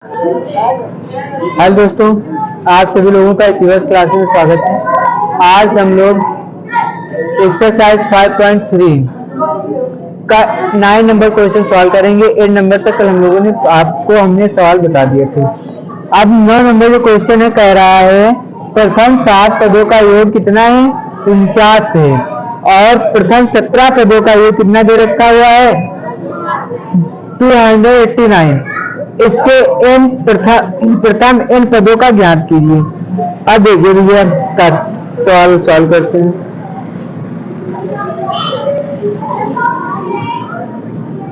Hello दोस्तों, आप सभी लोगों का एक्सरसाइज क्लास में स्वागत है। आज हम लोग एक्सरसाइज 5.3 का 9 नंबर क्वेश्चन सॉल्व करेंगे। 8 नंबर तक हम लोगों ने हमने सवाल बता दिए थे। अब 9 नंबर जो क्वेश्चन है कह रहा है प्रथम 7 पदों का योग कितना है? 49 है। और प्रथम 17 पदों का योग कितना दे रखा हुआ है? 289। इसके n प्रथम n पदों का ज्ञात कीजिए। अब देखिए भैया का सवाल सॉल्व करते हैं।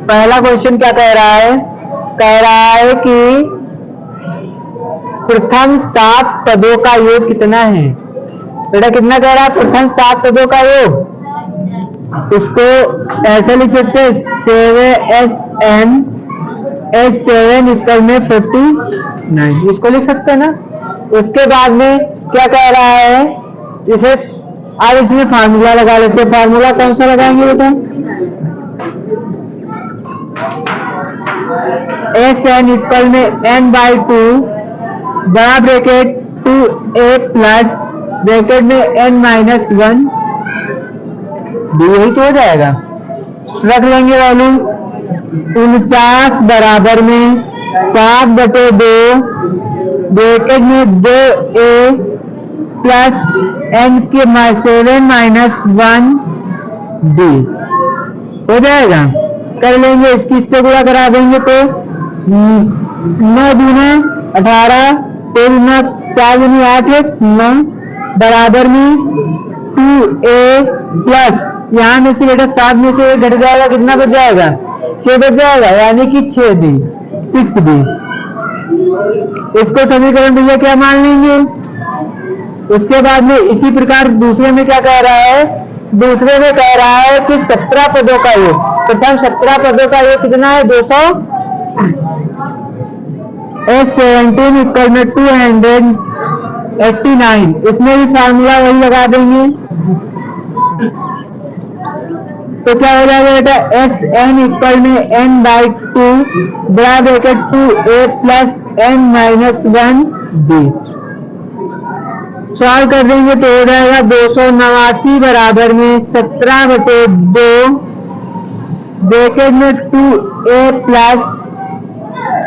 पहला क्वेश्चन क्या कह रहा है? कह रहा है कि प्रथम 7 पदों का योग कितना है? बेटा कितना कह रहा है? प्रथम 7 पदों का योग। इसको ऐसे लिख सकते हैं 7 S7 इक्वल में 49, इसको लिख सकते हैं ना। उसके बाद में क्या कह रहा है? इसे अब इसमें फार्मूला लगा लेते हैं। फार्मूला कौन सा लगाएंगे बेटा? Sn इक्वल में n/2 बड़ा ब्रैकेट 2a प्लस ब्रैकेट में n-1 यही तो हो जाएगा। रख लेंगे वैल्यू 49 बराबर में 7/2 ब्रैकेट में 2a प्लस n के 7-1 d हो जाएगा। कर लेंगे, इसकी इससे गुणा करा देंगे तो 9 दूना 18, 3 दूना 4 दूनी 8 9 बराबर में 2a प्लस यहाँ में से बेटा 7 में से घट जाएगा, कितना बच जाएगा? 6 बच जाएगा, यानी कि 6d 6d। इसको समीकरण भैया क्या मान लेंगे? उसके बाद में इसी प्रकार दूसरे में क्या कह रहा है? दूसरे में कह रहा है कि 17 पदों का योग। प्रथम 17 पदों का योग कितना है? 200। S17 इक्वल में 289। इसमें भी फार्मूला वही लगा देंगे तो क्या हो जाएगा बेटा? Sn इक्वल में n/2 बड़ा bracket 2a plus n-1 d। Solve कर देंगे तो हो जाएगा 289 बराबर में 17/2 ब्रैकेट में 2a प्लस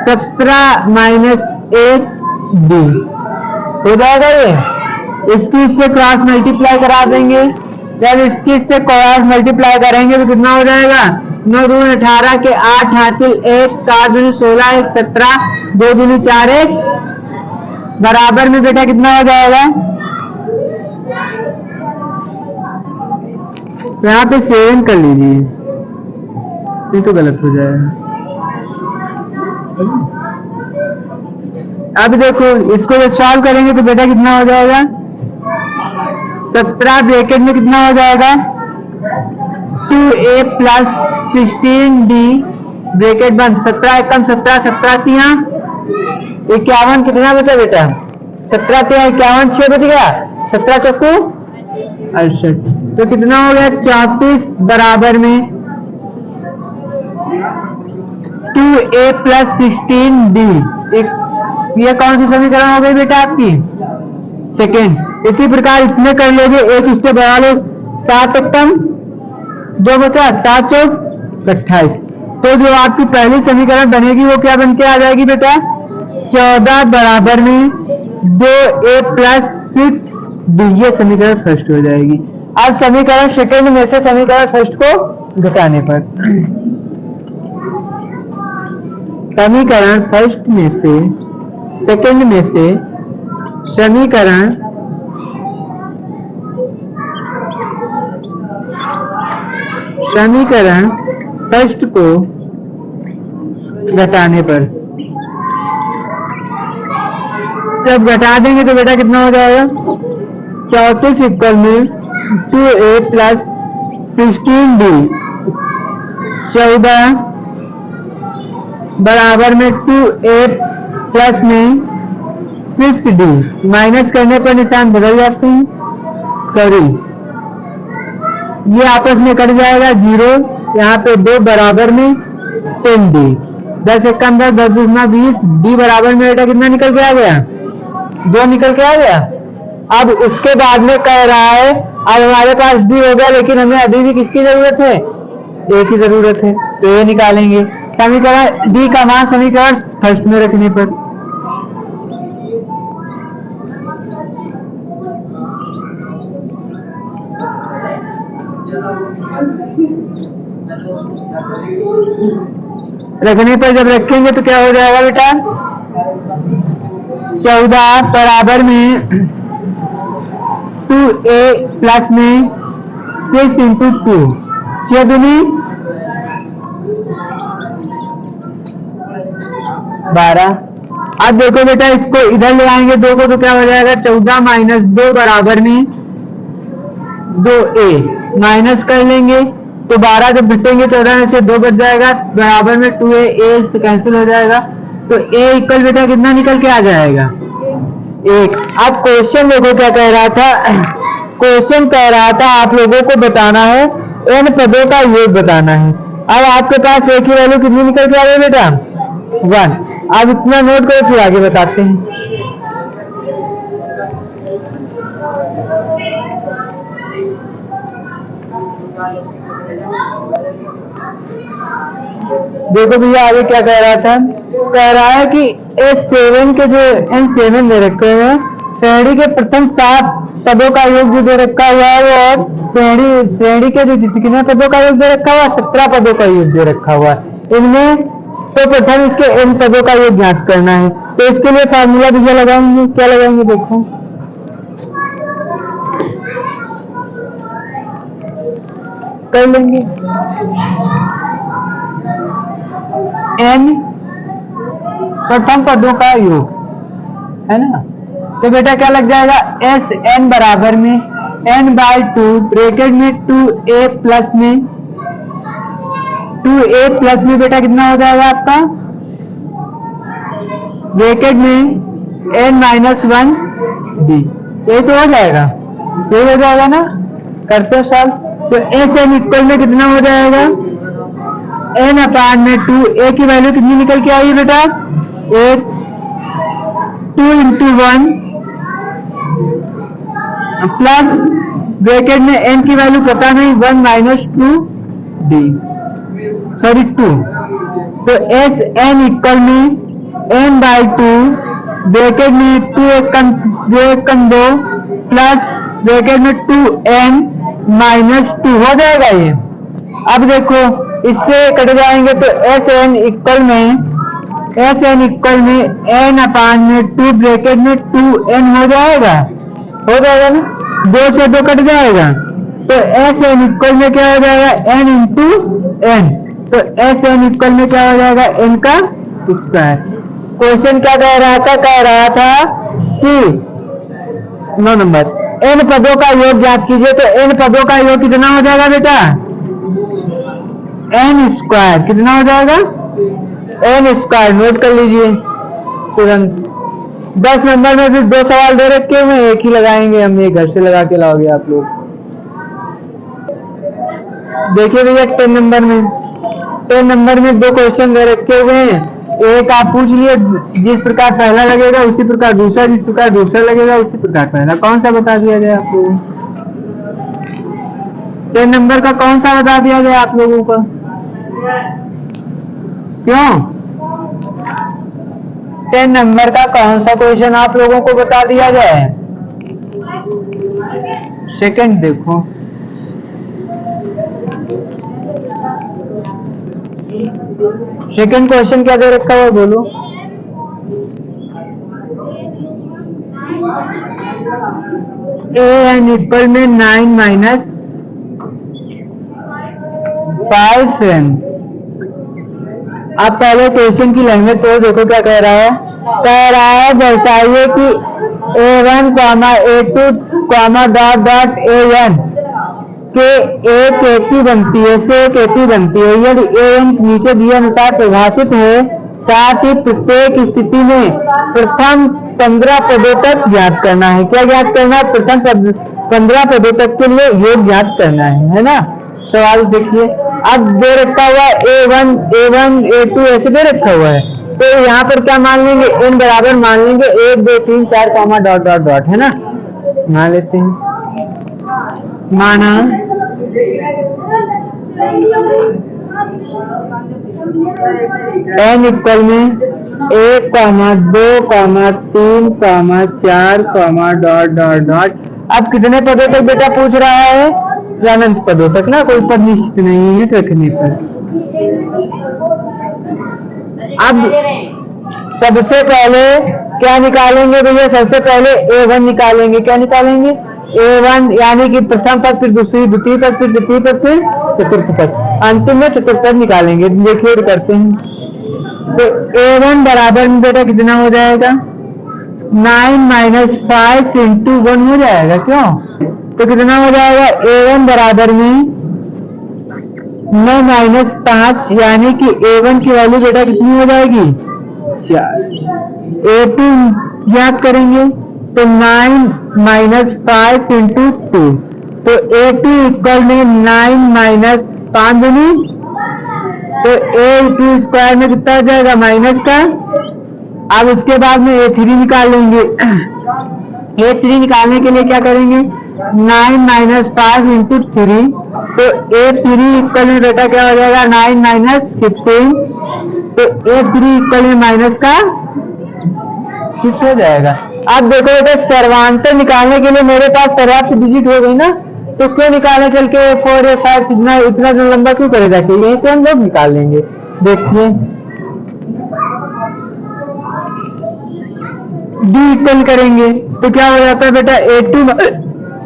17-1 d हो जाएगा। ये इसकी इससे क्रॉस मल्टीप्लाई करा देंगे। जब इसकी इससे क्रॉस मल्टीप्लाई करेंगे तो कितना हो जाएगा? 9 दूनी 18 के 8 हासिल 1 4 दूनी 16 1 17 2 दूनी 4 1 बराबर में बेटा कितना हो जाएगा? यहाँ पे 7 कर लीजिए, ये तो गलत हो जाएगा। अब देखो इसको जब सॉल्व करेंगे तो बेटा कितना हो जाएगा? 17 ब्रैकेट में कितना हो जाएगा? 2a प्लस 16d ब्रैकेट बंद 17 एकम 17 17 तिया 51 कितना बचा बेटा? 17 तिया 51 6 बच गया। 17 चौको 68 तो कितना हो गया? 34 बराबर में 2a प्लस 16d। ये कौन सी समीकरण हो गई बेटा आपकी? सेकेंड। इसी प्रकार इसमें कर लोगे, एक स्टेप बढ़ा लो, 7 एकम जो बचा 7 चौक 28। तो जो आपकी पहली समीकरण बनेगी वो क्या बन के आ जाएगी बेटा? 14 बराबर में 2a प्लस 6d। ये समीकरण फर्स्ट हो जाएगी। अब समीकरण सेकेंड में से समीकरण फर्स्ट को घटाने पर समीकरण फर्स्ट में से सेकेंड में से समीकरण फर्स्ट को घटाने पर जब घटा देंगे तो बेटा कितना हो जाएगा? 34 इक्वल में 2a प्लस 16d 14 बराबर में 2a प्लस में 6d। माइनस करने पर निशान बदल जाते हैं, सॉरी ये आपस में कट जाएगा 0। यहाँ पे 2 बराबर में 10d 10 एकम 10, 10 दूसरा 20, डी बराबर में बेटा कितना निकल के आ गया? 2 निकल के आ गया। अब उसके बाद में कह रहा है अब हमारे पास डी हो गया, लेकिन हमें अभी भी किसकी जरूरत है? ए की जरूरत है, तो ये निकालेंगे। समीकरण डी का मान समीकरण फर्स्ट में रखने पर जब रखेंगे तो क्या हो जाएगा बेटा? 14 बराबर में 2a प्लस में 6 इंटू 2, 6 दूनी 12। अब देखो बेटा इसको इधर ले आएंगे 2 को, तो क्या हो जाएगा? 14 माइनस 2 बराबर में 2a, माइनस कर लेंगे तो 12 जब घटेंगे 14 में से 2 बच जाएगा, बराबर में 2a, a से कैंसिल हो जाएगा, तो a इक्वल बेटा कितना निकल के आ जाएगा? 1। अब क्वेश्चन देखो क्या कह रहा था? क्वेश्चन कह रहा था आप लोगों को बताना है n पदों का योग बताना है। अब आपके पास a की वैल्यू कितनी निकल के आ रही है बेटा? 1। अब इतना नोट करो, फिर आगे बताते हैं। देखो भैया आगे क्या कह रहा था? कह रहा है कि S7 के जो N7 दे रखे हैं, श्रेणी के प्रथम 7 पदों का योग जो दे रखा हुआ है, और श्रेणी के जो कितने पदों का योग दे रखा हुआ? 17 पदों का योग दे रखा हुआ है। इनमें तो प्रथम इसके n पदों का योग ज्ञात करना है, तो इसके लिए फार्मूला भैया लगाएंगे। क्या लगाएंगे देखो? कर लेंगे n प्रथम पदों का योग है ना, तो बेटा क्या लग जाएगा? एस एन बराबर में n बाई 2 ब्रैकेट में 2a प्लस में 2a प्लस में बेटा कितना हो जाएगा आपका? ब्रैकेट में n माइनस 1 b, ये तो हो जाएगा, ये हो जाएगा ना? करते सॉल्व, तो एस एन इक्वल में कितना हो जाएगा? n अपान में 2, a की वैल्यू कितनी निकल के आई बेटा? 8, 2 इंटू 1 प्लस ब्रैकेट में n की वैल्यू पता नहीं, 1 माइनस 2 d, सॉरी 2, तो एस एन इक्वल में n बाई 2 ब्रैकेट में 2 एकम 2 प्लस ब्रैकेट में 2n माइनस 2 हो जाएगा ये। अब देखो इससे कट जाएंगे तो एस एन इक्वल में n अपान में 2 ब्रैकेट में 2n हो जाएगा ना? 2 से 2 कट जाएगा, तो एस एन इक्वल में क्या हो जाएगा? n इंटू n, तो एस एन इक्वल में क्या हो जाएगा? n का स्क्वायर। क्वेश्चन क्या कह रहा था? कह रहा था कि 9 नंबर n पदों का योग ज्ञात कीजिए, तो n पदों का योग कितना हो जाएगा बेटा? n square. कितना हो जाएगा? n square. नोट कर लीजिए तुरंत। 10 नंबर में भी 2 सवाल दे रखे हुए, एक ही लगाएंगे हम, ये घर से लगा के लाओगे आप लोग। देखिए भैया 10 नंबर में 2 क्वेश्चन दे रखे हुए हैं, एक आप पूछ लिए, जिस प्रकार पहला लगेगा उसी प्रकार दूसरा, जिस प्रकार दूसरा लगेगा उसी प्रकार पहला। कौन सा बता दिया जाए आप लोगों को? 10 नंबर का कौन सा बता दिया जाए आप लोगों को? क्यों? 10 नंबर का कौन सा क्वेश्चन आप लोगों को बता दिया जाए? सेकंड देखो, सेकंड क्वेश्चन क्या दे रखा है बोलो? एन इक्वल में 9 माइनस 5n। आप पहले क्वेश्चन की लैंग्वेज तो देखो क्या कह रहा है? कह रहा है दर्शाइए कि a1, a2, dot dot an के एक एटी बनती है से एक एटी बनती है, यदि an नीचे दिए अनुसार परिभाषित है, साथ ही प्रत्येक स्थिति में प्रथम 15 पदों तक ज्ञात करना है। क्या ज्ञात करना है? प्रथम 15 पदों तक के लिए योग ज्ञात करना है ना? सवाल देखिए, अब दे रखा हुआ A1 A2 ऐसे दे रखा हुआ है, तो यहाँ पर क्या मान लेंगे, n बराबर मान लेंगे 1 2 3 4 कॉमा डॉट डॉट डॉट, है ना। मान लेते हैं, माना n इक्वल में 1 comma 2 comma 3 comma 4 comma dot dot dot. अब कितने पदों तक बेटा पूछ रहा है, अनंत पदों तक ना, कोई पद निश्चित नहीं है रखने पर। अब सबसे पहले क्या निकालेंगे भैया, सबसे पहले A1 निकालेंगे। क्या निकालेंगे, A1 यानी कि प्रथम पद, फिर दूसरी, द्वितीय पद, फिर तृतीय पद, फिर चतुर्थ पद, अंतिम में चतुर्थ पद निकालेंगे। देखिए करते हैं, तो A1 बराबर में बेटा कितना हो जाएगा, 9 माइनस 5 इंटू 1 हो जाएगा। क्यों, तो कितना हो जाएगा, A1 बराबर में 9 माइनस 5 यानी कि A1 की वैल्यू बेटा कितनी हो जाएगी, 4। A2 याद करेंगे तो 9 माइनस 5 इंटू 2, तो A2 इक्वल में 9 माइनस 5 दूनी, तो A2 स्क्वायर में कितना हो जाएगा, माइनस का। अब उसके बाद में A3 निकाल लेंगे। A3 निकालने के लिए क्या करेंगे, 9 माइनस 5 इंटू 3, तो A3 इक्वल में बेटा क्या हो जाएगा, 9 माइनस 15, तो A3 इक्वल में माइनस का 6 हो जाएगा। अब देखो बेटा, सर्वांतर निकालने के लिए मेरे पास पर्याप्त डिजिट हो गई ना, तो क्यों निकालने चल के 4 A5 इतना जो लंबा क्यों करेगा, यहीं से हम लोग निकाल लेंगे। देखिए D इक्वल करेंगे तो क्या हो जाता है बेटा, A2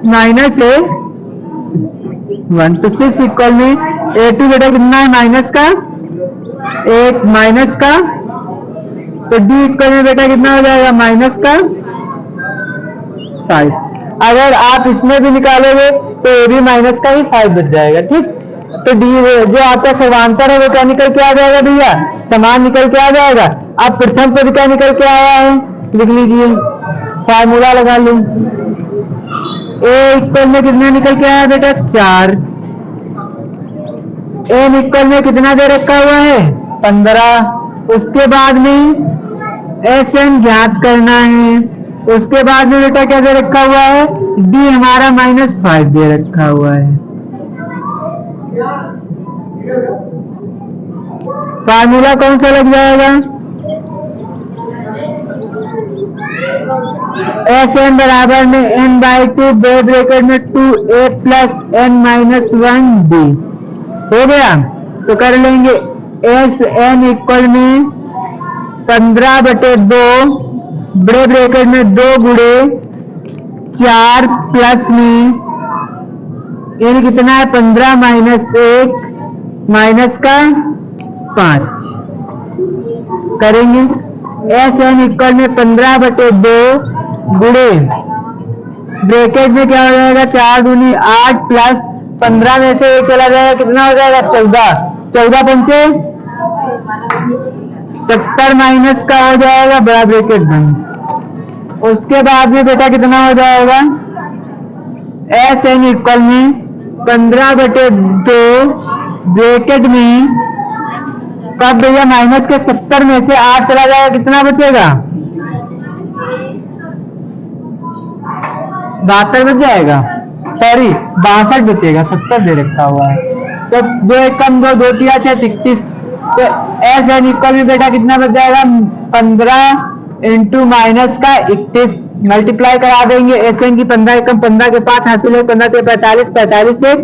माइनस A1, तो 6 इक्वल में A2 बेटा कितना है, माइनस का 1 माइनस का, तो D इक्वल में बेटा कितना हो जाएगा, माइनस का 5। अगर आप इसमें भी निकालोगे तो ये भी माइनस का ही 5 बच जाएगा। ठीक, तो D जो आपका समांतर है वो क्या निकल के आ जाएगा भैया, समान निकल के आ जाएगा। अब प्रथम पद क्या निकल के आया है, लिख लीजिए, फार्मूला लगा लूं। A इक्वल में कितना निकल के आया बेटा, 4। N इक्वल में कितना दे रखा हुआ है, 15। उसके बाद में Sn ज्ञात करना है। उसके बाद में बेटा क्या दे रखा हुआ है, D हमारा -5 दे रखा हुआ है। फार्मूला कौन सा लग जाएगा, Sn बराबर में n/2 ब्रैकेट में 2a प्लस n-1d हो गया। तो कर लेंगे Sn इक्वल में 15/2 ब्रैकेट में 2 गुणे 4 प्लस में n कितना है, 15 माइनस 1 माइनस का 5 करेंगे। Sn इक्वल में 15/2 गुणे ब्रैकेट में क्या हो जाएगा, 4 दूनी 8 प्लस 15 में से 1 चला जाएगा, कितना हो जाएगा, 14। 14 पंचे 70 माइनस का हो जाएगा, बड़ा ब्रैकेट बंद। उसके बाद में बेटा कितना हो जाएगा, Sn इक्वल में 15/2 ब्रैकेट में, कब भैया, माइनस के 70 में से 8 चला जाएगा, कितना बचेगा, 72 बच जाएगा, सॉरी 62 बचेगा, 70 दे रखा हुआ है। तो 2 1 कम 2 2 3 6 33, तो Sn इक्वल में बेटा कितना बच जाएगा, 15 इंटू माइनस का 31 मल्टीप्लाई करा देंगे। Sn की 15 कम 15 के 5 हासिल है, 15 के 45 45 से,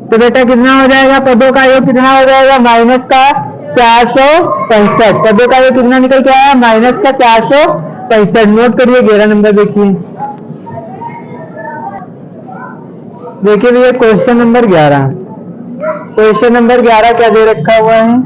तो बेटा कितना हो जाएगा, पदों का योग कितना हो जाएगा, माइनस का 465। पदों का योग कितना निकल के आया, माइनस का 465। नोट करिए 11 नंबर देखिए, देखिए भैया क्वेश्चन नंबर 11। क्वेश्चन नंबर 11 क्या दे रखा हुआ है,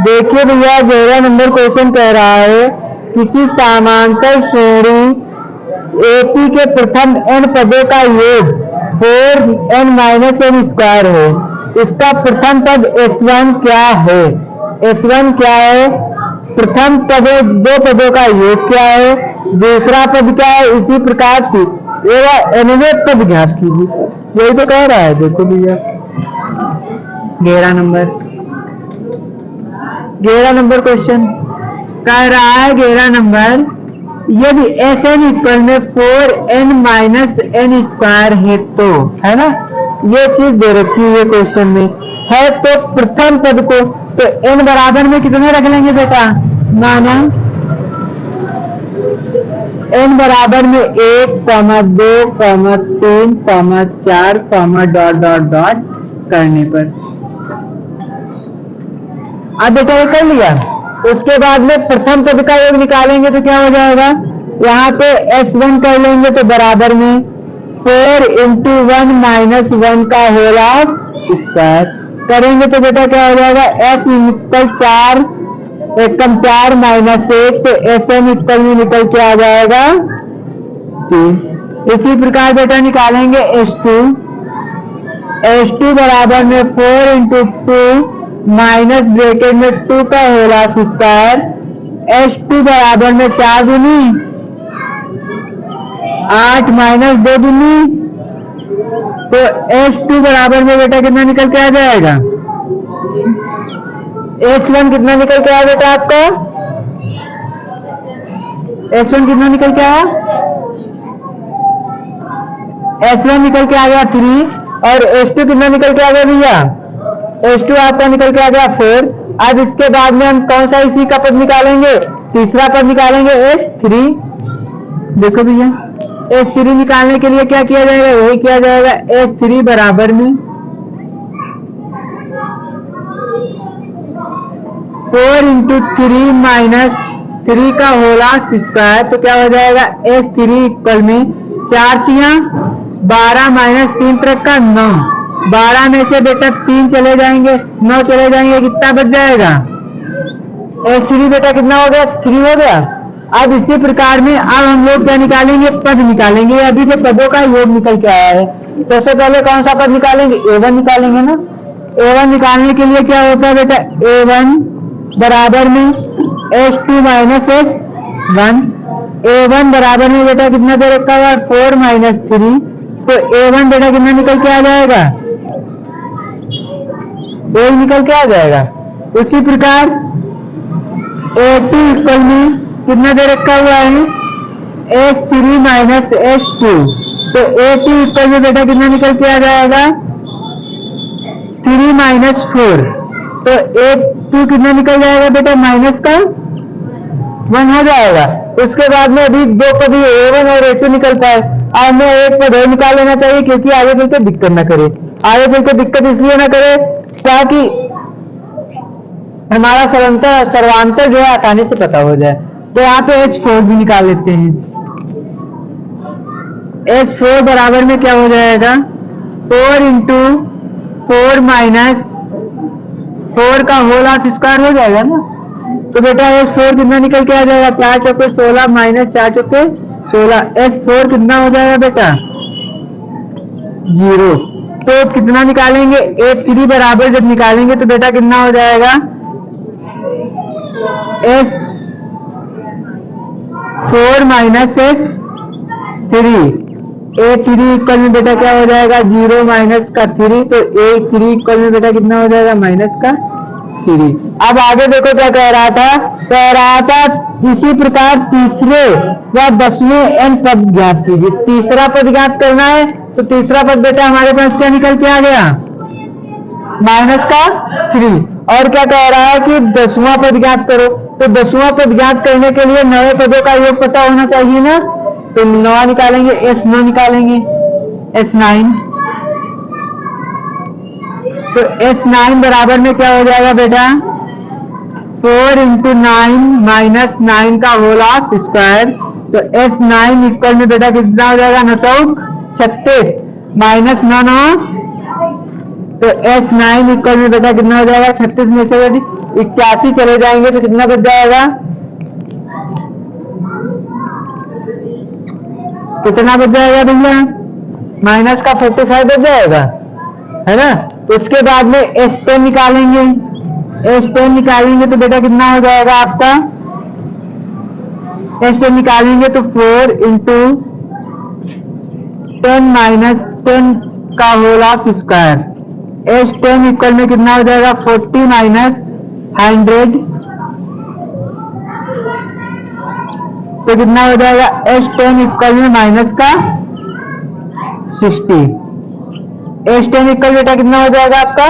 देखिए भैया 11 नंबर क्वेश्चन कह रहा है, किसी समांतर श्रेणी AP के प्रथम n पदों का योग 4n-n² है। इसका प्रथम पद S1 क्या है? S1 क्या है? प्रथम पद दो पदों का योग क्या है? दूसरा पद क्या है? इसी प्रकार nवें पद ज्ञात कीजिए। यही तो कह रहा है, देखो भैया 11 नंबर क्वेश्चन कह रहा है। 11 नंबर, यदि Sn इक्वल में 4n-n² है तो, है ना, ये चीज दे रखी है क्वेश्चन में है, तो प्रथम पद को तो n बराबर में कितने रख लेंगे बेटा? माना n बराबर में 1, 2, 3, 4, डॉट डॉट डॉट करने पर। अब बेटा ये कर लिया। उसके बाद में प्रथम पद का योग निकालेंगे तो क्या हो जाएगा? यहाँ पे S1 कर लेंगे तो बराबर में 4 × 1 - 1 का होल स्क्वायर करेंगे तो बेटा क्या हो जाएगा? S इक्वल 4 एकम 4 - 1, तो Sn इक्वल में निकल के आ जाएगा 2। इसी प्रकार बेटा निकालेंगे S2 बराबर में 4 × 2 माइनस ब्रैकेट में 2 का होल स्क्वायर। S2 बराबर में 4 दूनी 8 माइनस 2 दूनी, तो S2 बराबर में बेटा कितना निकल के आ जाएगा? S1 कितना निकल के आया बेटा आपका? S1 कितना निकल के आया? S1 निकल के आ गया 3 और S2 कितना निकल के आ गया भैया? S2 आपका निकल के आ गया 4। अब इसके बाद में हम कौन सा इसी का पद निकालेंगे? तीसरा पद निकालेंगे S3। देखो भैया S3 निकालने के लिए क्या किया जाएगा? यही किया जाएगा। S3 बराबर में 4 × 3 - 3 का होल स्क्वायर, तो क्या हो जाएगा? S3 इक्वल में 4 × 12 - 3 × 9। 12 में से बेटा 3 चले जाएंगे, 9 चले जाएंगे, कितना बच जाएगा? S3 बेटा कितना हो गया? 3 हो गया। अब इसी प्रकार में अब हम लोग क्या निकालेंगे? पद निकालेंगे। अभी जो पदों का योग निकल के आया है, तो सबसे पहले कौन सा पद निकालेंगे? A1 निकालेंगे ना। A1 निकालने के लिए क्या होता है बेटा? A1 बराबर में S2 - S1। A1 बराबर में बेटा कितना दे रखा हुआ? 4 - 3, तो A1 बेटा कितना निकल के आ जाएगा? 1 निकल के आ जाएगा। उसी प्रकार A2 इक्वल में कितना दे रखा हुआ है? S3 - S2, तो A2 इक्वल में बेटा कितना निकल के आ जाएगा? 3 - 4, तो A2 कितना निकल जाएगा बेटा? माइनस का 1 हो जाएगा। उसके बाद में अभी दो पद A1 और A2 निकल पाए। अब हमें एक पद और निकाल लेना चाहिए, क्योंकि आगे चलकर दिक्कत ना करे। आगे चलकर दिक्कत इसलिए ना करे ताकि हमारा सर्वांतर जो है आसानी से पता हो जाए। तो यहाँ पे S4 भी निकाल लेते हैं। S4 बराबर में क्या हो जाएगा? 4 × 4 - 4 का होल स्क्वायर हो जाएगा ना। तो बेटा S4 कितना निकल के आ जाएगा? 4 चौके 16 - 4 चौके 16। S4 कितना हो जाएगा बेटा? 0। तो कितना निकालेंगे? A3 बराबर जब निकालेंगे तो बेटा कितना हो जाएगा? S4 - S3। A3 इक्वल में बेटा क्या हो जाएगा? 0 माइनस का 3, तो A3 इक्वल में बेटा कितना हो जाएगा? माइनस का 3। अब आगे देखो क्या कह रहा था? कह रहा था इसी प्रकार तीसरे या 10वें n पद ज्ञात कीजिए। तीसरा पद ज्ञात करना है, तो तीसरा पद बेटा हमारे पास क्या निकल के आ गया? माइनस का 3। और क्या कह रहा है कि 10वां पद ज्ञात करो, तो 10वां पद ज्ञात करने के लिए नए पदों का योग पता होना चाहिए ना। तो 9 निकालेंगे, S9 निकालेंगे, S9। तो S9 बराबर में क्या हो जाएगा बेटा? 4 × 9 - 9 का होल स्क्वायर, तो S9 इक्वल में बेटा कितना हो जाएगा? 9 चौक 36 माइनस 9, तो S9 इक्वल में बेटा कितना हो जाएगा? 36 में से यदि 81 चले जाएंगे तो कितना बच जाएगा? कितना बच जाएगा भैया? माइनस का 45 हो जाएगा, है ना। उसके बाद में S10 निकालेंगे, S10 निकालेंगे तो बेटा कितना हो जाएगा आपका, S10 निकालेंगे तो 4 इंटू 10 माइनस 10 का whole of square. S10 equal में कितना हो जाएगा 40 माइनस 100, तो कितना हो जाएगा S10 इक्वल में माइनस का 60। S10 इक्वल बेटा कितना हो जाएगा आपका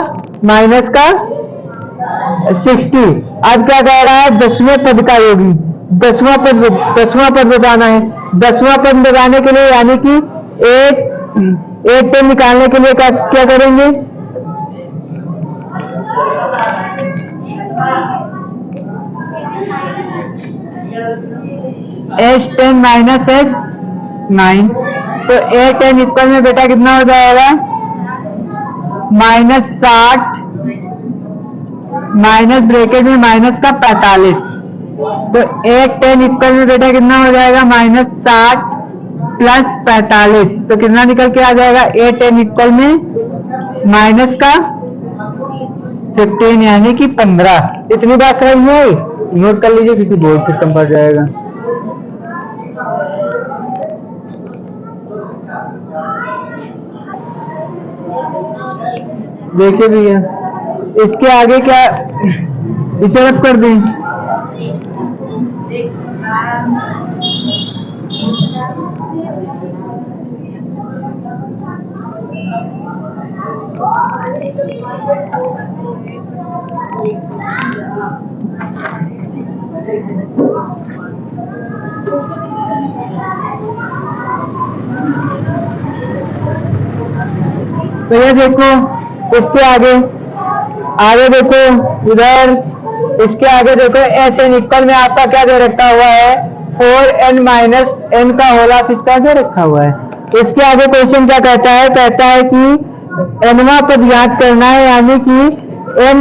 माइनस का 60। अब क्या कह रहा है, 10वें पद का योगी, 10वां पद बताना है। 10वां पद बताने के लिए यानी कि 8 निकालने के लिए क्या करेंगे, S10 माइनस S9, तो 8 इक्वल में बेटा कितना हो जाएगा माइनस 60 माइनस ब्रैकेट में माइनस का 45, तो 8 इक्वल में बेटा कितना हो जाएगा माइनस 60 प्लस 45, तो कितना निकल के आ जाएगा 8 इक्वल में माइनस का 15 यानी कि 15। इतनी बात समझ में आई, नोट कर लीजिए क्योंकि बोर्ड सिस्टम पर जाएगा। देखिए भैया इसके आगे क्या, इसे रब कर दें, तो ये देखो इसके आगे देखो इधर, इसके आगे देखो SN इक्वल में आपका क्या दे रखा हुआ है 4n माइनस n का होल ऑफ स्क्वायर दे रखा हुआ है। इसके आगे क्वेश्चन क्या कहता है, कहता है कि nवां पद याद करना है यानी कि n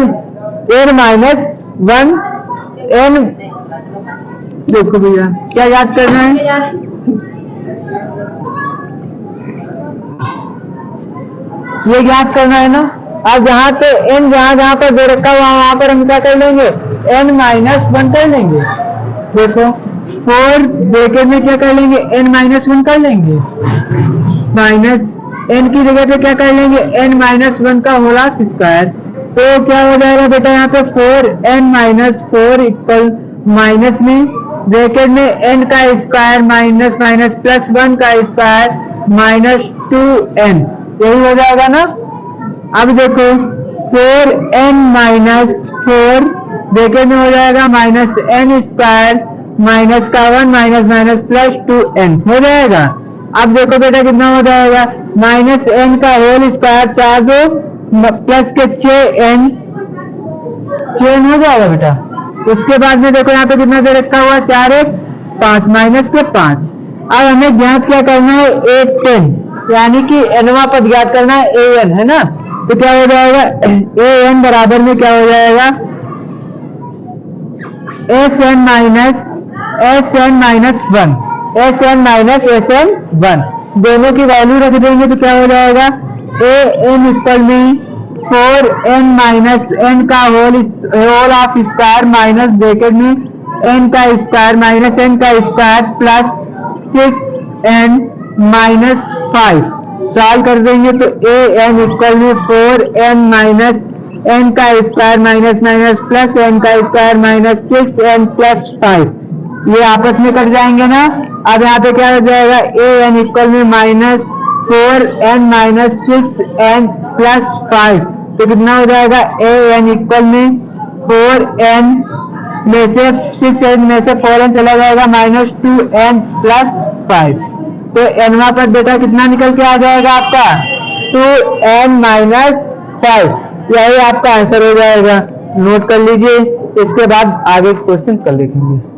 माइनस 1 n, देखो भैया क्या याद करना है, ये याद करना है ना। अब जहां पे n जहां पर दे रखा हुआ वहां पर हम क्या कर लेंगे n माइनस 1 कर लेंगे। देखो 4 ब्रैकेट में क्या कर लेंगे n माइनस 1 कर लेंगे, माइनस n की जगह पे क्या कर लेंगे n माइनस 1 का होल ऑफ स्क्वायर, तो क्या हो जाएगा बेटा यहाँ पे 4n माइनस 4 इक्वल माइनस में ब्रैकेट में n का स्क्वायर माइनस माइनस प्लस 1 का स्क्वायर माइनस 2n, यही हो जाएगा ना। अब देखो 4n माइनस 4 ब्रैकेट में हो जाएगा माइनस n स्क्वायर माइनस का 1 माइनस माइनस प्लस 2n हो जाएगा। अब देखो बेटा कितना हो जाएगा माइनस n का होल स्क्वायर 4 2 प्लस के 6n हो जाएगा बेटा। उसके बाद में देखो यहाँ पे कितना दे रखा हुआ 4 1 5 माइनस के 5। अब हमें ज्ञात क्या करना है 8 10 यानी कि nवां पद ज्ञात करना है an, है ना। तो क्या हो जाएगा an बराबर में क्या हो जाएगा sn minus 1 sn minus sn 1, दोनों की वैल्यू रख देंगे तो क्या हो जाएगा an इक्वल में 4n माइनस n का whole of square minus bracket में n का स्क्वायर माइनस n का square plus 6n minus 5, solve कर देंगे तो an इक्वल में 4n माइनस n का square minus minus plus n का स्क्वायर माइनस 6n प्लस 5, ये आपस में कट जाएंगे ना। अब यहाँ पे क्या हो जाएगा an इक्वल में minus 4n minus 6n plus 5, तो कितना हो जाएगा an इक्वल में 4n में से 6n में से 4n चला जाएगा माइनस 2n प्लस 5, तो nवां पद बेटा कितना निकल के आ जाएगा आपका 2n माइनस 5, यही आपका आंसर हो जाएगा। नोट कर लीजिए, इसके बाद आगे क्वेश्चन कल लिखेंगे।